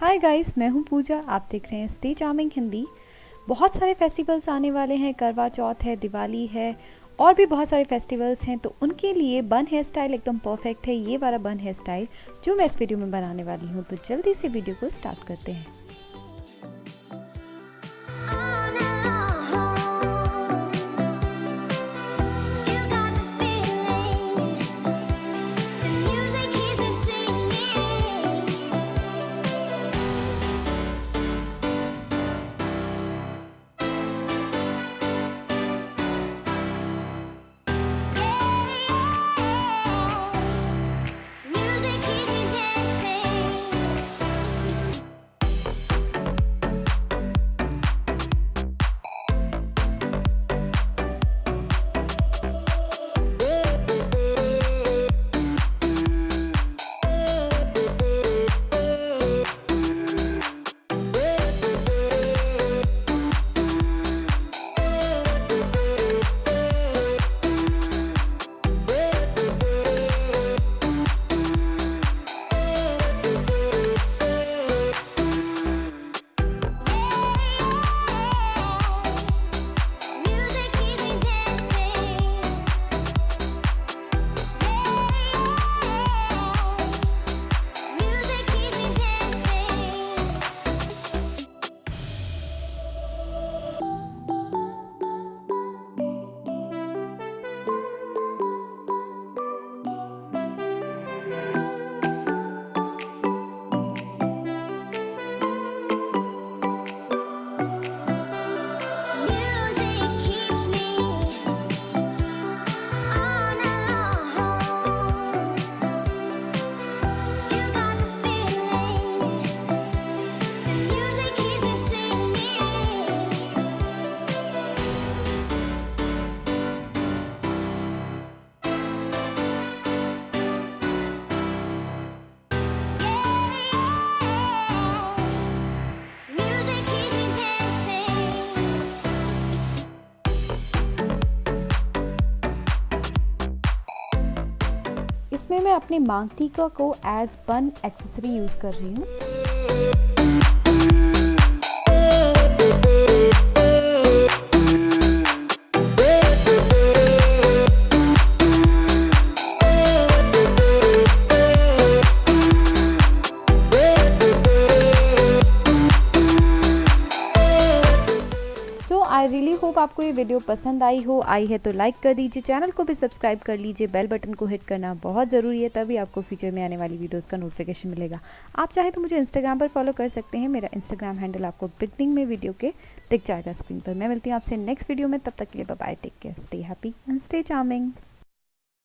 Hi guys, मैं हूं पूजा। आप देख रहे हैं स्टे चार्मिंग हिंदी। बहुत सारे फेस्टिवल्स आने वाले हैं। करवा चौथ है, दिवाली है और भी बहुत सारे फेस्टिवल्स हैं, तो उनके लिए बन हेयर स्टाइल एकदम परफेक्ट है। ये वाला बन हेयर स्टाइल जो मैं इस वीडियो में बनाने वाली हूँ, तो जल्दी से वीडियो को स्टार्ट करते हैं। इसमें मैं अपने मांग टीका को एज बन एक्सेसरी यूज़ कर रही हूँ। आई रियली होप आपको ये वीडियो पसंद आई है तो लाइक कर दीजिए, चैनल को भी सब्सक्राइब कर लीजिए, बेल बटन को हिट करना बहुत ज़रूरी है, तभी आपको फ्यूचर में आने वाली वीडियोस का नोटिफिकेशन मिलेगा। आप चाहे तो मुझे इंस्टाग्राम पर फॉलो कर सकते हैं। मेरा इंस्टाग्राम हैंडल आपको बिगनिंग में वीडियो के दिख जाएगा स्क्रीन पर। मैं मिलती हूँ आपसे नेक्स्ट वीडियो में, तब तक के लिए bye bye, take care, stay happy and stay charming.